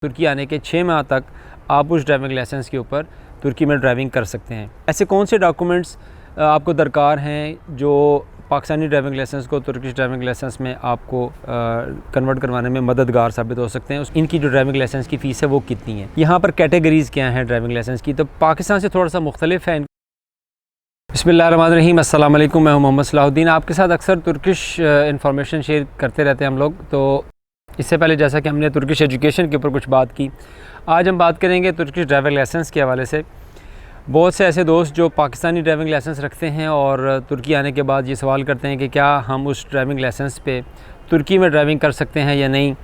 तुर्की आने के 6 माह तक आप उस ड्राइविंग लाइसेंस के ऊपर तुर्की में ड्राइविंग कर सकते हैं। ऐसे कौन से डॉक्यूमेंट्स आपको दरकार हैं जो पाकिस्तानी ड्राइविंग लाइसेंस को तुर्किश ड्राइविंग लाइसेंस में आपको कन्वर्ट करवाने में मददगार साबित हो सकते हैं। इनकी जो ड्राइविंग लाइसेंस की फ़ीस है वो कितनी है। यहाँ पर कैटेगरीज़ क्या हैं ड्राइविंग लाइसेंस की, तो पाकिस्तान से थोड़ा सा मुख्तलिफ है। बिस्मिल्लाहिर्रहमानिर्रहीम, अस्सलाम वालेकुम। मैं हूं मोहम्मद सलाहुद्दीन। आपके साथ अक्सर तुर्किश इंफॉर्मेशन शेयर करते रहते हैं हम लोग। तो इससे पहले जैसा कि हमने तुर्किश एजुकेशन के ऊपर कुछ बात की, आज हम बात करेंगे तुर्किश ड्राइविंग लाइसेंस के हवाले से। बहुत से ऐसे दोस्त जो पाकिस्तानी ड्राइविंग लाइसेंस रखते हैं और तुर्की आने के बाद ये सवाल करते हैं कि क्या हम उस ड्राइविंग लाइसेंस पे तुर्की में ड्राइविंग कर सकते हैं या नहीं।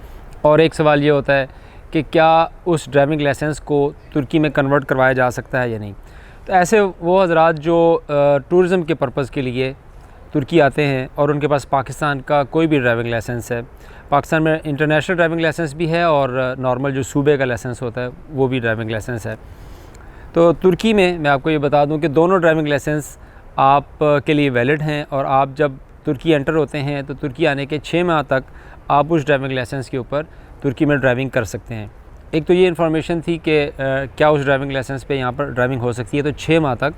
और एक सवाल ये होता है कि क्या उस ड्राइविंग लाइसेंस को तुर्की में कन्वर्ट करवाया जा सकता है या नहीं। तो ऐसे वो हज़रात जो टूरिज़म के पर्पज़ के लिए तुर्की आते हैं और उनके पास पाकिस्तान का कोई भी ड्राइविंग लाइसेंस है, पाकिस्तान में इंटरनेशनल ड्राइविंग लाइसेंस भी है और नॉर्मल जो सूबे का लाइसेंस होता है वो भी ड्राइविंग लाइसेंस है। तो तुर्की में मैं आपको ये बता दूं कि दोनों ड्राइविंग लाइसेंस आप के लिए वैलिड हैं और आप जब तुर्की एंटर होते हैं तो तुर्की आने के 6 माह तक आप उस ड्राइविंग लाइसेंस के ऊपर तुर्की में ड्राइविंग कर सकते हैं। एक तो ये इन्फॉर्मेशन थी कि क्या उस ड्राइविंग लाइसेंस पे यहाँ पर ड्राइविंग हो सकती है, तो 6 माह तक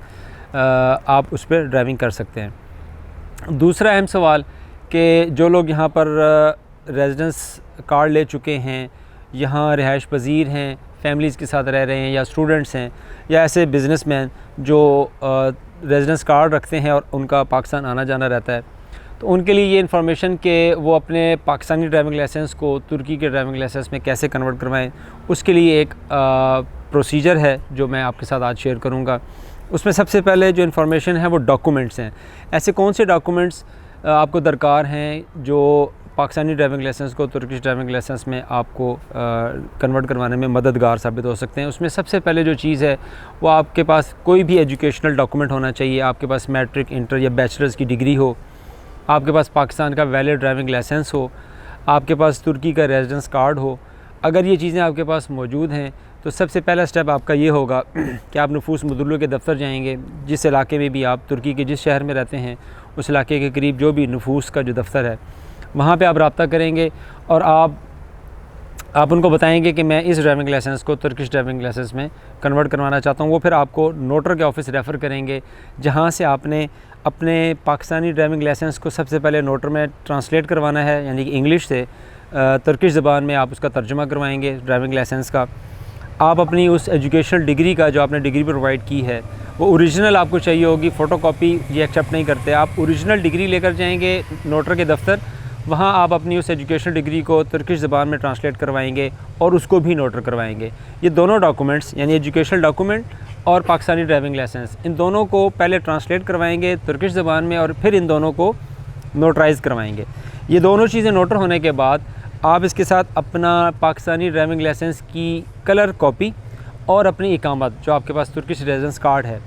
आप उस पर ड्राइविंग कर सकते हैं। दूसरा अहम सवाल कि जो लोग यहाँ पर रेजिडेंस कार्ड ले चुके हैं, यहाँ रिहाइश पजीर हैं, फैमिलीज़ के साथ रह रहे हैं, या स्टूडेंट्स हैं, या ऐसे बिज़नेसमैन जो रेजिडेंस कार्ड रखते हैं और उनका पाकिस्तान आना जाना रहता है, तो उनके लिए ये इन्फॉर्मेशन कि वो अपने पाकिस्तानी ड्राइविंग लाइसेंस को तुर्की के ड्राइविंग लाइसेंस में कैसे कन्वर्ट करवाएं, उसके लिए एक प्रोसीजर है जो मैं आपके साथ आज शेयर करूंगा। उसमें सबसे पहले जो इन्फॉर्मेशन है वो डॉक्यूमेंट्स हैं। ऐसे कौन से डॉक्यूमेंट्स आपको दरकार हैं जो पाकिस्तानी ड्राइविंग लाइसेंस को तुर्किश ड्राइविंग लाइसेंस में आपको कन्वर्ट करवाने में मददगार साबित हो सकते हैं। उसमें सबसे पहले जो चीज़ है वो आपके पास कोई भी एजुकेशनल डॉक्यूमेंट होना चाहिए। आपके पास मैट्रिक, इंटर या बैचलर्स की डिग्री हो, आपके पास पाकिस्तान का वैलिड ड्राइविंग लाइसेंस हो, आपके पास तुर्की का रेजिडेंस कार्ड हो। अगर ये चीज़ें आपके पास मौजूद हैं तो सबसे पहला स्टेप आपका ये होगा कि आप नफूस मुदल्लु के दफ्तर जाएंगे। जिस इलाके में भी आप तुर्की के जिस शहर में रहते हैं उस इलाके के करीब जो भी नफूस का जो दफ्तर है वहाँ पे आप रब्ता करेंगे और आप उनको बताएंगे कि मैं इस ड्राइविंग लाइसेंस को तुर्किश ड्राइविंग लाइसेंस में कन्वर्ट करवाना चाहता हूँ। वो फिर आपको नोटर के ऑफिस रेफ़र करेंगे, जहाँ से आपने अपने पाकिस्तानी ड्राइविंग लाइसेंस को सबसे पहले नोटर में ट्रांसलेट करवाना है, यानी कि इंग्लिश से तुर्किश ज़बान में आप उसका तर्जुमा करवाएंगे ड्राइविंग लाइसेंस का। आप अपनी उस एजुकेशनल डिग्री का जो आपने डिग्री प्रोवाइड की है वो ओरिजिनल आपको चाहिए होगी, फ़ोटोकॉपी ये एक्सेप्ट नहीं करते। आप ओरिजिनल डिग्री लेकर जाएंगे नोटर के दफ्तर, वहाँ आप अपनी उस एजुकेशनल डिग्री को तुर्किश ज़बान में ट्रांसलेट करवाएंगे और उसको भी नोटर करवाएंगे। ये दोनों डॉक्यूमेंट्स यानी एजुकेशनल डॉक्यूमेंट और पाकिस्तानी ड्राइविंग लाइसेंस, इन दोनों को पहले ट्रांसलेट करवाएंगे तुर्किश ज़बान में और फिर इन दोनों को नोटराइज़ करवाएंगे। ये दोनों चीज़ें नोटर होने के बाद आप इसके साथ अपना पाकिस्तानी ड्राइविंग लाइसेंस की कलर कॉपी और अपनी इकामत जो आपके पास तुर्किश रेजिडेंस कार्ड है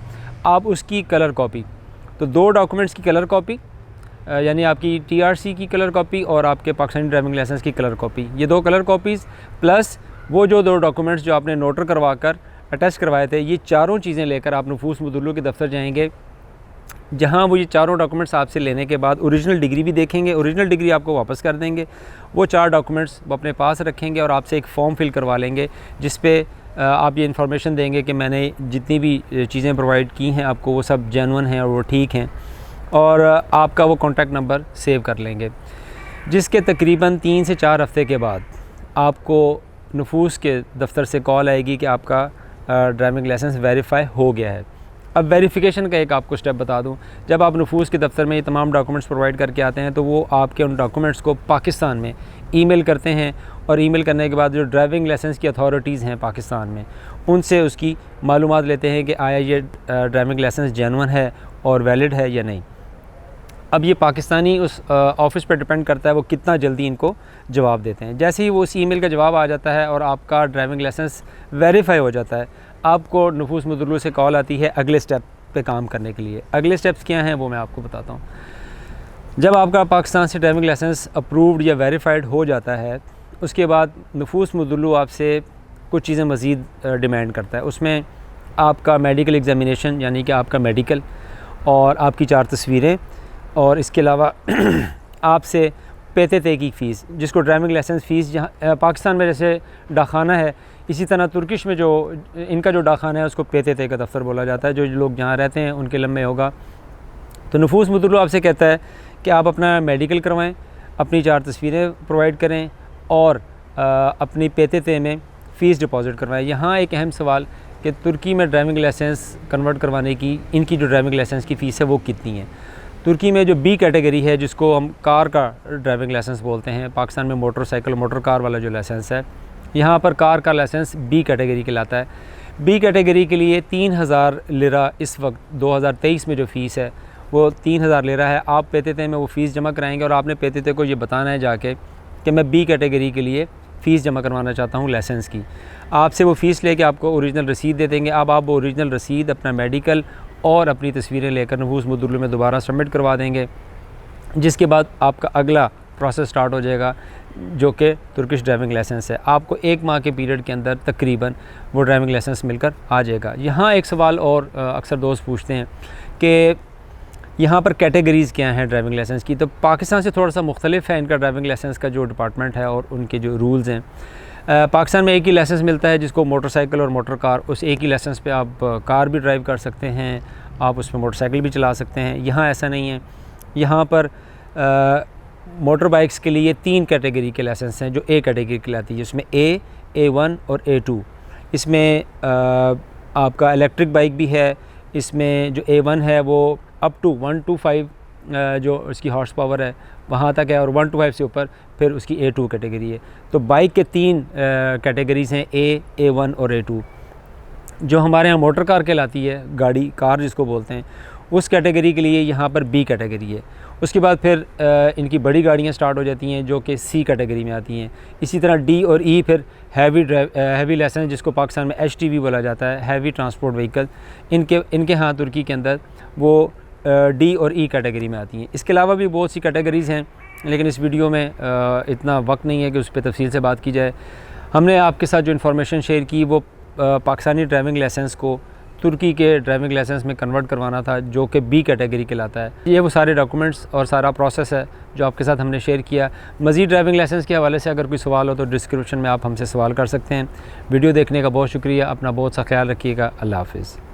आप उसकी कलर कॉपी, तो 2 डॉक्यूमेंट्स की कलर कॉपी यानी आपकी TRC की कलर कॉपी और आपके पाकिस्तानी ड्राइविंग लाइसेंस की कलर कॉपी, ये 2 कलर कॉपीज़ प्लस वो जो 2 डॉक्यूमेंट्स जो आपने नोटर करवा कर अटैच करवाए थे, ये चारों चीज़ें लेकर आप नफूस मुदल्लु के दफ्तर जाएंगे, जहाँ वो ये चारों डॉक्यूमेंट्स आपसे लेने के बाद ओरिजिनल डिग्री भी देखेंगे, ओरिजिनल डिग्री आपको वापस कर देंगे। वो 4 डॉक्यूमेंट्स वो अपने पास रखेंगे और आपसे एक फ़ॉर्म फिल करवा लेंगे जिस पे आप ये इन्फॉर्मेशन देंगे कि मैंने जितनी भी चीज़ें प्रोवाइड की हैं आपको वो सब जेन्युइन हैं और वो ठीक हैं, और आपका वो कॉन्टैक्ट नंबर सेव कर लेंगे। जिसके तकरीबन 3 से 4 हफ़्ते के बाद आपको नफूस के दफ्तर से कॉल आएगी कि आपका ड्राइविंग लाइसेंस वेरीफाई हो गया है। अब वेरिफिकेशन का एक आपको स्टेप बता दूं, जब आप नफूस के दफ्तर में ये तमाम डॉक्यूमेंट्स प्रोवाइड करके आते हैं तो वो आपके उन डॉक्यूमेंट्स को पाकिस्तान में ईमेल करते हैं और ईमेल करने के बाद जो ड्राइविंग लाइसेंस की अथॉरिटीज़ हैं पाकिस्तान में उनसे उसकी मालूमात लेते हैं कि आया ये ड्राइविंग लाइसेंस जेन्युइन है और वैलिड है या नहीं। अब ये पाकिस्तानी उस ऑफ़िस पर डिपेंड करता है वो कितना जल्दी इनको जवाब देते हैं। जैसे ही वो उस ईमेल का जवाब आ जाता है और आपका ड्राइविंग लाइसेंस वेरीफाई हो जाता है, आपको नफूस मुदल्लु से कॉल आती है अगले स्टेप पे काम करने के लिए। अगले स्टेप्स क्या हैं वो मैं आपको बताता हूँ। जब आपका पाकिस्तान से ड्राइविंग लाइसेंस अप्रूव्ड या वेरीफाइड हो जाता है उसके बाद नफूस मुदल्लु आपसे कुछ चीज़ें मज़ीद डिमांड करता है। उसमें आपका मेडिकल एग्ज़ामिनेशन यानी कि आपका मेडिकल और आपकी 4 तस्वीरें, और इसके अलावा आपसे PTT की फ़ीस, जिसको ड्राइविंग लाइसेंस फ़ीस जहाँ पाकिस्तान में जैसे डाखाना है, इसी तरह तुर्किश में जो इनका जो डाखाना है उसको PTT का दफ्तर बोला जाता है। जो लोग जहाँ रहते हैं उनके लम्बे होगा। तो नफूस मुद्दलू आपसे कहता है कि आप अपना मेडिकल करवाएं, अपनी 4 तस्वीरें प्रोवाइड करें और अपनी PTT में फ़ीस डिपॉज़िट करवाएं। यहाँ एक अहम सवाल कि तुर्की में ड्राइविंग लाइसेंस कन्वर्ट करवाने की इनकी जो ड्राइविंग लाइसेंस की फ़ीस है वो कितनी है। तुर्की में जो B कैटेगरी है, जिसको हम कार का ड्राइविंग लाइसेंस बोलते हैं, पाकिस्तान में मोटरसाइकिल मोटर कार वाला जो लाइसेंस है, यहाँ पर कार का लाइसेंस B कैटेगरी कहलाता है। B कैटेगरी के लिए 3000 लिरा इस वक्त 2023 में जो फ़ीस है वो 3000 लिरा है। आप PTT में वो फ़ीस जमा कराएंगे और आपने PTT को ये बताना है जाके कि मैं B कैटेगरी के लिए फ़ीस जमा करवाना चाहता हूँ लाइसेंस की। आपसे वो फ़ीस लेके आपको ओरिजिनल रसीद दे देंगे। अब आप वो ओरिजिनल रसीद, अपना मेडिकल और अपनी तस्वीरें लेकर नफूस मुद्दलू में दोबारा सबमिट करवा देंगे, जिसके बाद आपका अगला प्रोसेस स्टार्ट हो जाएगा जो कि तुर्किश ड्राइविंग लाइसेंस है। आपको 1 माह के पीरियड के अंदर तकरीबन वो ड्राइविंग लाइसेंस मिलकर आ जाएगा। यहाँ एक सवाल और अक्सर दोस्त पूछते हैं कि यहाँ पर कैटेगरीज़ क्या हैं ड्राइविंग लाइसेंस की। तो पाकिस्तान से थोड़ा सा मुख्तलिफ है इनका ड्राइविंग लाइसेंस का जो डिपार्टमेंट है और उनके जो रूल्स हैं। पाकिस्तान में एक ही लाइसेंस मिलता है जिसको मोटरसाइकिल और मोटर कार। उस एक ही लाइसेंस पे आप कार भी ड्राइव कर सकते हैं, आप उसमें मोटरसाइकिल भी चला सकते हैं। यहाँ ऐसा नहीं है। यहाँ पर मोटर बाइक्स के लिए 3 कैटेगरी के लाइसेंस हैं जो A कैटेगरी कहलाती है, जिसमें A, A1 और A2। इसमें आपका इलेक्ट्रिक बाइक भी है। इसमें जो A1 है वो अप टू 125 जो उसकी हॉर्स पावर है वहाँ तक है, और 125 से ऊपर फिर उसकी A2 कैटेगरी है। तो बाइक के 3 कैटेगरीज़ हैं, A, A1 और A2। जो हमारे यहाँ मोटर कार कहलाती है, गाड़ी कार जिसको बोलते हैं, उस कैटेगरी के लिए यहाँ पर B कैटेगरी है। उसके बाद फिर इनकी बड़ी गाड़ियाँ स्टार्ट हो जाती हैं जो कि C कैटेगरी में आती हैं। इसी तरह D और E फिर हैवी लाइसेंस, जिसको पाकिस्तान में HTV बोला जाता है, हैवी ट्रांसपोर्ट व्हीकल, इनके यहाँ तुर्की के अंदर वो D और E कैटेगरी में आती हैं। इसके अलावा भी बहुत सी कैटेगरीज़ हैं, लेकिन इस वीडियो में इतना वक्त नहीं है कि उस पर तफसील से बात की जाए। हमने आपके साथ जो इन्फॉर्मेशन शेयर की वो पाकिस्तानी ड्राइविंग लाइसेंस को तुर्की के ड्राइविंग लाइसेंस में कन्वर्ट करवाना था जो कि B कैटेगरी कहलाता है। ये वो सारे डॉक्यूमेंट्स और सारा प्रोसेस है जो आपके साथ हमने शेयर किया। मज़ीद ड्राइविंग लाइसेंस के हवाले से अगर कोई सवाल हो तो डिस्क्रिप्शन में आप हमसे सवाल कर सकते हैं। वीडियो देखने का बहुत शुक्रिया। अपना बहुत सा ख्याल रखिएगा। अल्लाह हाफ़िज़।